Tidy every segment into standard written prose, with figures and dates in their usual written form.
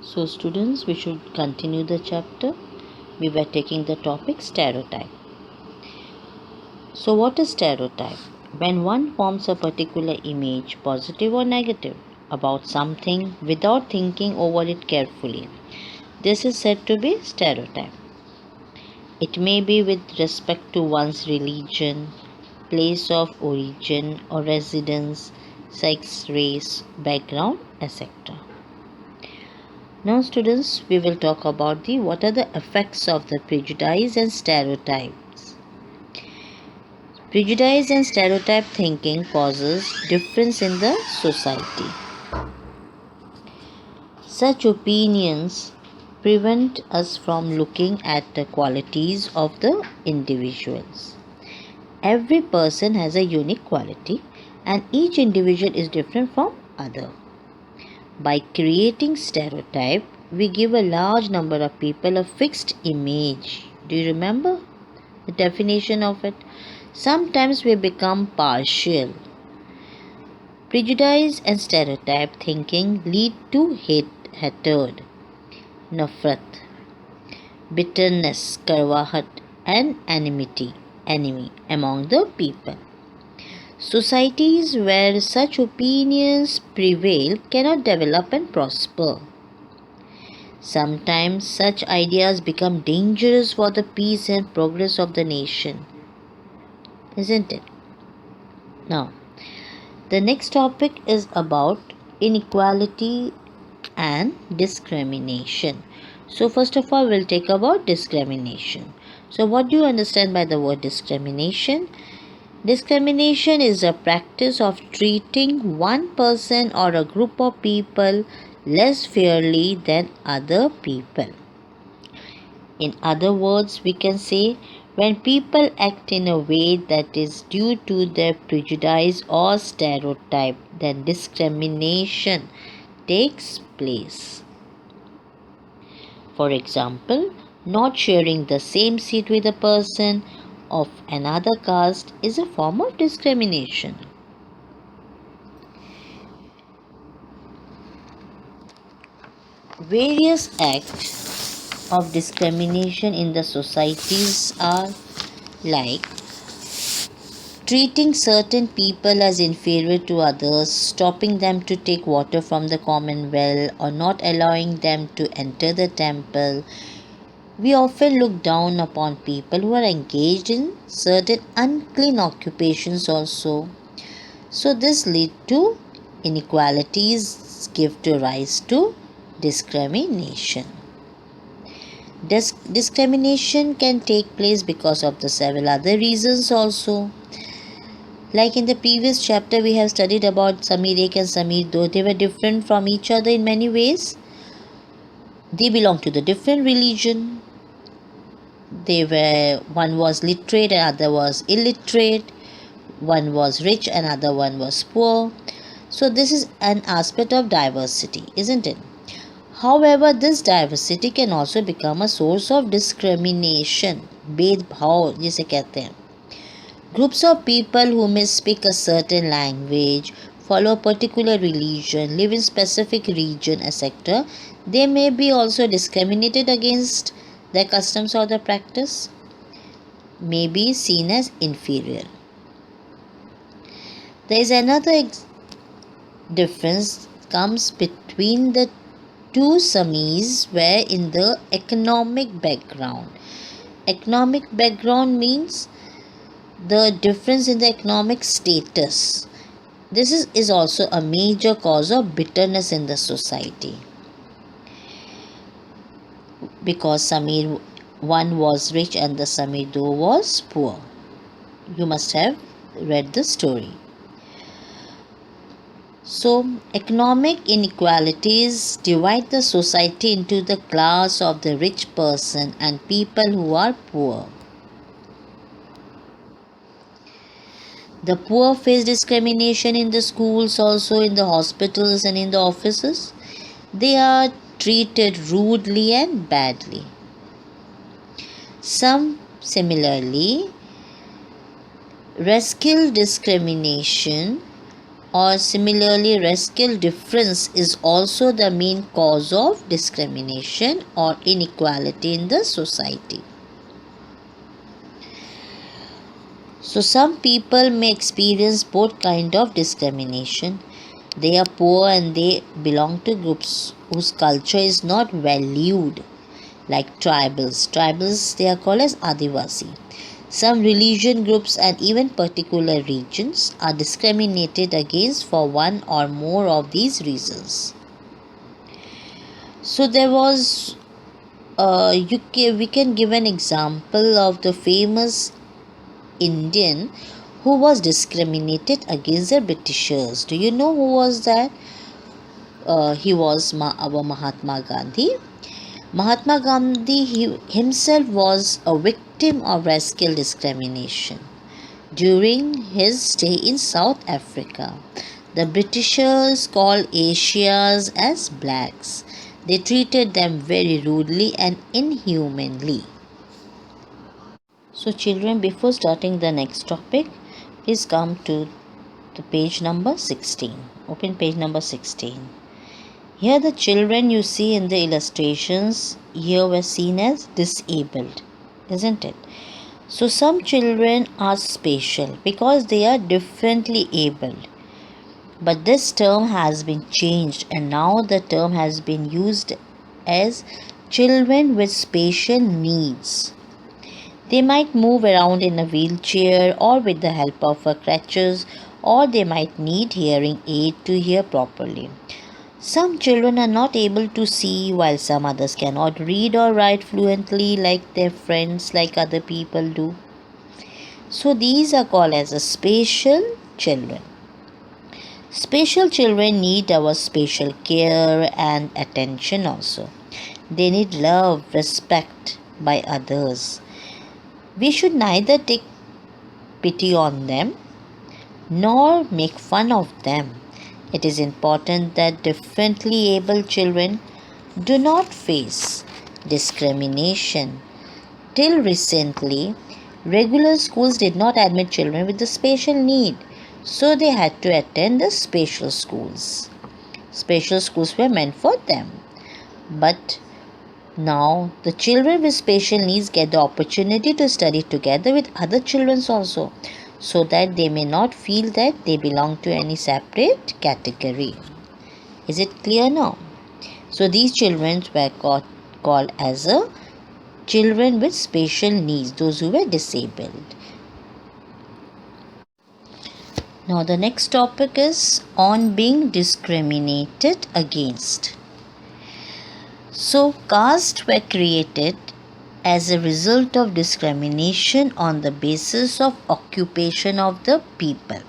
So students, we should continue the chapter. We were taking the topic stereotype. So what is stereotype? When one forms a particular image, positive or negative, about something without thinking over it carefully. This is said to be stereotype. It may be with respect to one's religion, place of origin or residence, sex, race, background, etc. Now students, we will talk about what are the effects of the prejudice and stereotypes. Prejudice and stereotype thinking causes difference in the society. Such opinions prevent us from looking at the qualities of the individuals. Every person has a unique quality and each individual is different from other. By creating stereotype, we give a large number of people a fixed image. Do you remember the definition of it? Sometimes we become partial. Prejudice and stereotype thinking lead to hatred, nafrat, bitterness, karwahat, and enemy among the people. Societies where such opinions prevail cannot develop and prosper. Sometimes such ideas become dangerous for the peace and progress of the nation. Isn't it? Now, the next topic is about inequality and discrimination. So first of all, we'll take about discrimination. So what do you understand by the word discrimination? Discrimination is a practice of treating one person or a group of people less fairly than other people. In other words, we can say when people act in a way that is due to their prejudice or stereotype, then discrimination takes place. For example, not sharing the same seat with a person of another caste is a form of discrimination. Various acts of discrimination in the societies are like treating certain people as inferior to others, stopping them to take water from the common well, or not allowing them to enter the temple. We often look down upon people who are engaged in certain unclean occupations also. So this leads to inequalities, give to rise to discrimination. Discrimination can take place because of the several other reasons also. Like in the previous chapter, we have studied about Samir Ek and Samir Do. They were different from each other in many ways. They belong to the different religion. One was literate and other was illiterate. One was rich and other one was poor. So this is an aspect of diversity, isn't it? However, this diversity can also become a source of discrimination. भेदभाव जिसे कहते हैं. Groups of people who may speak a certain language, follow a particular religion, live in specific region, etc., they may be also discriminated against. Their customs or their practice may be seen as inferior. There is another difference comes between the two Samis where in the economic background. Economic background means the difference in the economic status. This is also a major cause of bitterness in the society. Because Samir one was rich and the Samir Do was poor. You must have read the story. So, economic inequalities divide the society into the class of the rich person and people who are poor. The poor face discrimination in the schools, also in the hospitals and in the offices. They are treated rudely and badly. Some similarly, racial discrimination Or similarly, racial difference is also the main cause of discrimination or inequality in the society. So some people may experience both kind of discrimination. They are poor and they belong to groups whose culture is not valued, like tribals. Tribals, they are called as Adivasi. Some religion groups and even particular regions are discriminated against for one or more of these reasons. So there was, we can give an example of the famous Indian who was discriminated against the Britishers. Do you know who was that? He was our Mahatma Gandhi. Mahatma Gandhi himself was a victim of racial discrimination during his stay in South Africa. The Britishers called Asians as blacks. They treated them very rudely and inhumanly. So children, before starting the next topic, please come to the page number 16. Open page number 16. Here the children you see in the illustrations here were seen as disabled, isn't it? So some children are special because they are differently abled. But this term has been changed and now the term has been used as children with special needs. They might move around in a wheelchair or with the help of a crutches, or they might need hearing aid to hear properly. Some children are not able to see, while some others cannot read or write fluently like their friends, like other people do. So these are called as a special children. Special children need our special care and attention also. They need love, respect by others. We should neither take pity on them nor make fun of them. It is important that differently abled children do not face discrimination. Till recently, regular schools did not admit children with a special need, so they had to attend the special schools. Special schools were meant for them. But now, the children with special needs get the opportunity to study together with other children also, so that they may not feel that they belong to any separate category. Is it clear now? So these children were called as a children with special needs, those who were disabled. Now the next topic is on being discriminated against. So, castes were created as a result of discrimination on the basis of occupation of the people,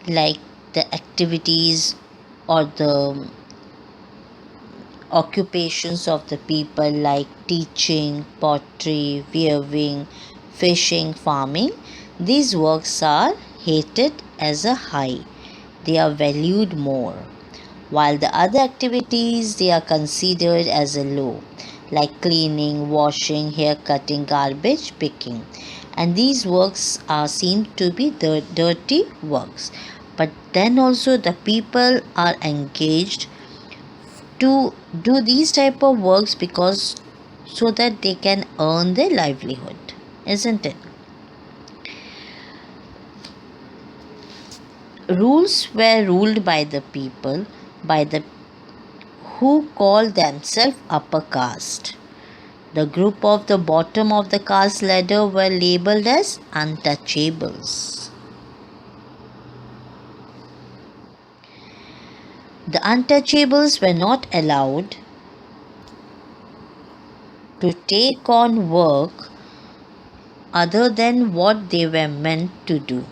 like the activities or the occupations of the people, like teaching, pottery, weaving, fishing, farming. These works are hated as a high, they are valued more, while the other activities they are considered as a low, like cleaning, washing, hair cutting, garbage picking, and these works are seen to be the dirty works. But then also the people are engaged to do these type of works because so that they can earn their livelihood, isn't it? Rules were ruled by the people, by the who call themselves upper caste. The group of the bottom of the caste ladder were labeled as untouchables. The untouchables were not allowed to take on work other than what they were meant to do.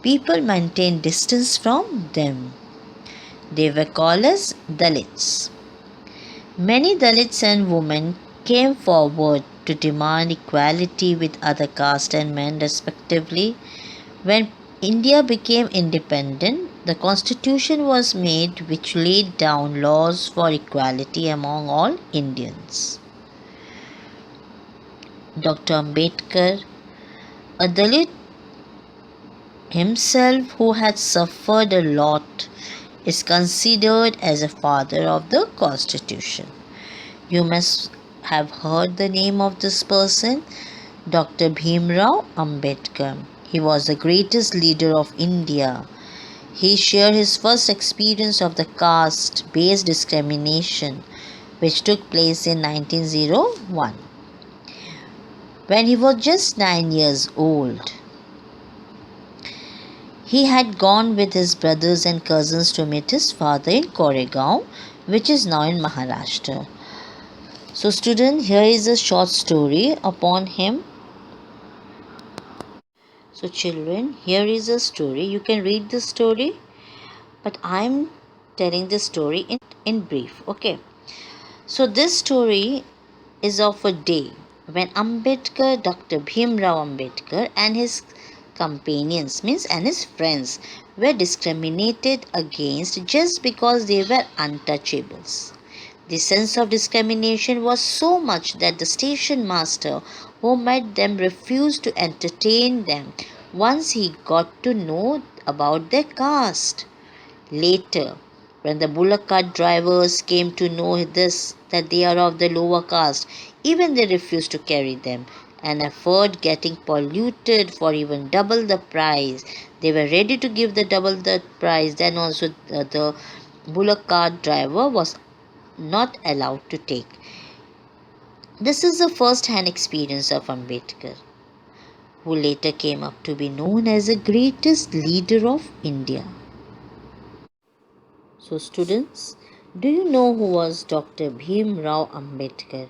People maintained distance from them. They were called as Dalits. Many Dalits and women came forward to demand equality with other castes and men respectively. When India became independent, the constitution was made which laid down laws for equality among all Indians. Dr. Ambedkar, a Dalit himself, who had suffered a lot, is considered as a father of the Constitution. You must have heard the name of this person, Dr. Bhimrao Ambedkar. He was the greatest leader of India. He shared his first experience of the caste-based discrimination, which took place in 1901, when he was just 9 years old. He had gone with his brothers and cousins to meet his father in Koregaon, which is now in Maharashtra. So student, here is a short story upon him. So children, here is a story. You can read the story, but I am telling the story in brief. Okay. So this story is of a day when Ambedkar, Dr. Bhimrao Ambedkar and his companions and his friends were discriminated against just because they were untouchables. The sense of discrimination was so much that the station master who met them refused to entertain them once he got to know about their caste. Later, when the bullock cart drivers came to know that they are of the lower caste, even they refused to carry them, and afford getting polluted for even double the price. They were ready to give the double the price. Then also the bullock cart driver was not allowed to take. This is the first-hand experience of Ambedkar, who later came up to be known as the greatest leader of India. So students, do you know who was Dr. Bhimrao Ambedkar?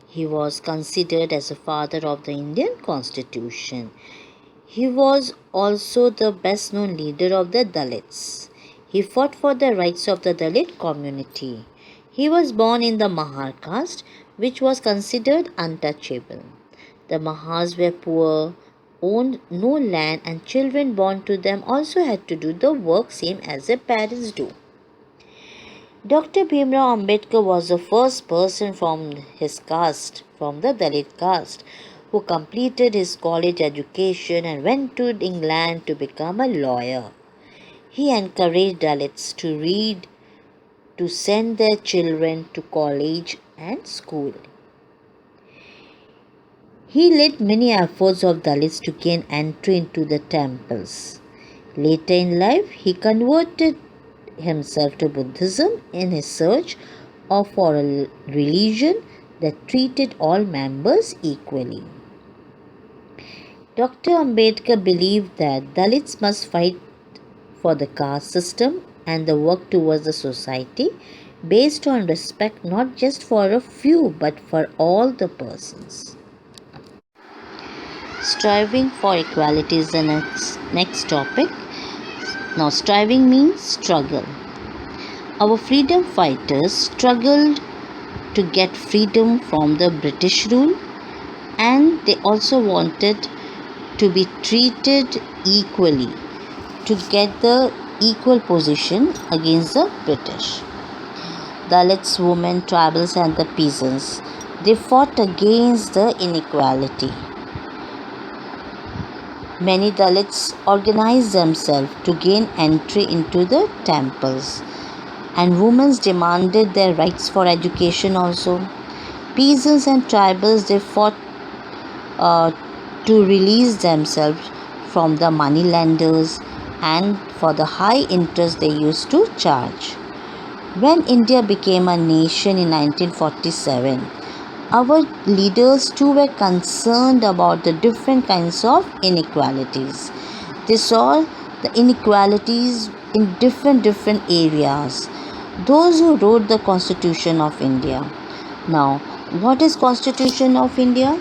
He was considered as the father of the Indian Constitution. He was also the best known leader of the Dalits. He fought for the rights of the Dalit community. He was born in the Mahar caste, which was considered untouchable. The Mahars were poor, owned no land, and children born to them also had to do the work same as their parents do. Dr. Bhimrao Ambedkar was the first person from his caste, from the Dalit caste, who completed his college education and went to England to become a lawyer. He encouraged Dalits to read, to send their children to college and school. He led many efforts of Dalits to gain entry into the temples. Later in life, he converted himself to Buddhism in his search for a religion that treated all members equally. Dr. Ambedkar believed that Dalits must fight for the caste system and the work towards the society based on respect not just for a few but for all the persons. Striving for equality is the next topic. Now, striving means struggle. Our freedom fighters struggled to get freedom from the British rule, and they also wanted to be treated equally, to get the equal position against the British. Dalits, women, tribals, and the peasants, they fought against the inequality. Many Dalits organized themselves to gain entry into the temples, and women demanded their rights for education also. Peasants and tribals, they fought to release themselves from the money lenders and for the high interest they used to charge. When India became a nation in 1947, our leaders too were concerned about the different kinds of inequalities. They saw the inequalities in different areas. Those who wrote the Constitution of India. Now, what is Constitution of India?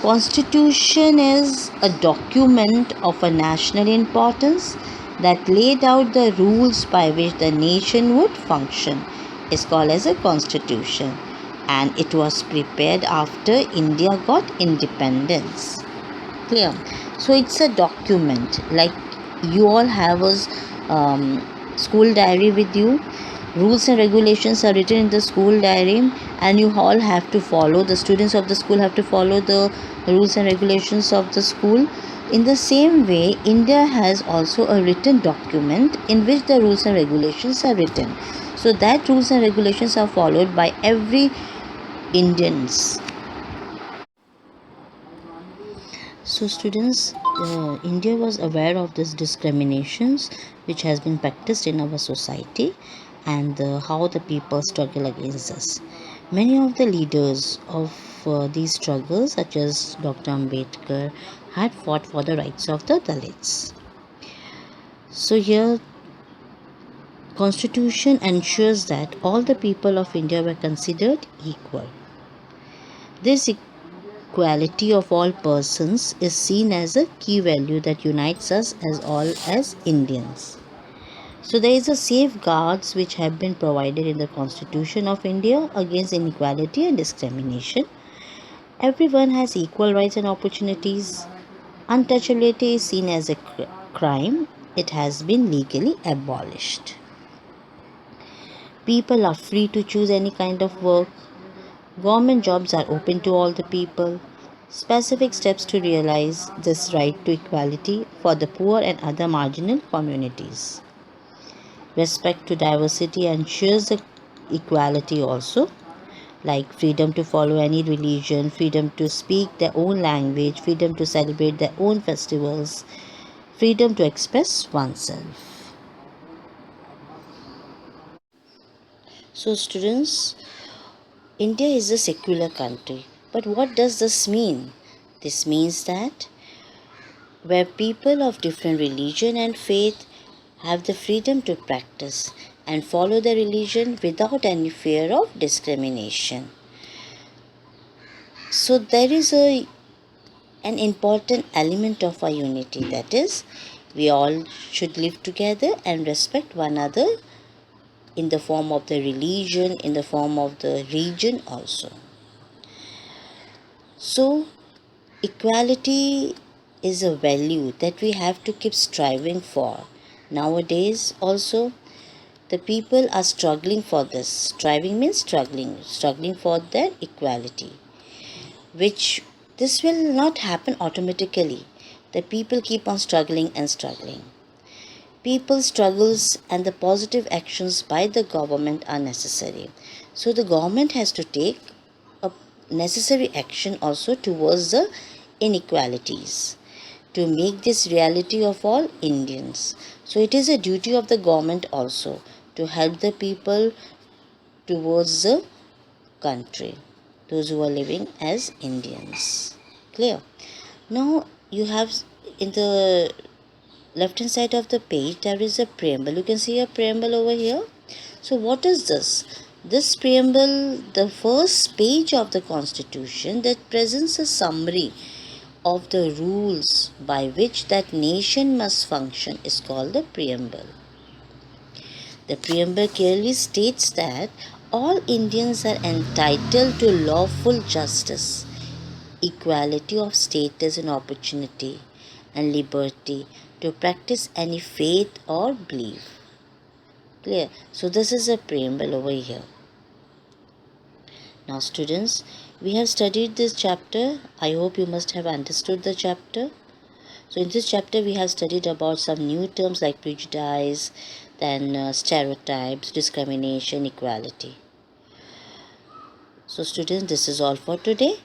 Constitution is a document of a national importance that laid out the rules by which the nation would function. It's called as a constitution, and it was prepared after India got independence. Clear? So it's a document, like you all have a school diary with you. Rules and regulations are written in the school diary, and you all have to follow, the students of the school have to follow the rules and regulations of the school. In the same way, India has also a written document in which the rules and regulations are written. So that rules and regulations are followed by every Indians. So students, India was aware of these discriminations which has been practiced in our society, and how the people struggle against this. Many of the leaders of these struggles, such as Dr. Ambedkar, had fought for the rights of the Dalits. So here, Constitution ensures that all the people of India were considered equal. This equality of all persons is seen as a key value that unites us as all as Indians. So there is a safeguards which have been provided in the Constitution of India against inequality and discrimination. Everyone has equal rights and opportunities. Untouchability is seen as a crime. It has been legally abolished. People are free to choose any kind of work. Government jobs are open to all the people. Specific steps to realize this right to equality for the poor and other marginal communities. Respect to diversity ensures the equality also, like freedom to follow any religion, freedom to speak their own language, freedom to celebrate their own festivals, freedom to express oneself. So students, India is a secular country. But what does this mean? This means that where people of different religion and faith have the freedom to practice and follow their religion without any fear of discrimination. So there is an important element of our unity, that is, we all should live together and respect one another in the form of the religion, in the form of the region also. So equality is a value that we have to keep striving for. Nowadays also, the people are struggling for this. Striving means struggling for their equality, which this will not happen automatically. The people keep on struggling and struggling. People's struggles and the positive actions by the government are necessary. So the government has to take a necessary action also towards the inequalities to make this reality of all Indians. So it is a duty of the government also to help the people towards the country, those who are living as Indians. Clear? Now you have in the left hand side of the page there is a preamble. You can see a preamble over here. So what is this? This preamble, the first page of the Constitution that presents a summary of the rules by which that nation must function is called the preamble. The preamble clearly states that all Indians are entitled to lawful justice, equality of status and opportunity, and liberty to practice any faith or belief. Clear? So this is a preamble over here. Now students, we have studied this chapter. I hope you must have understood the chapter. So in this chapter we have studied about some new terms like prejudice, then stereotypes, discrimination, equality. So students, this is all for today.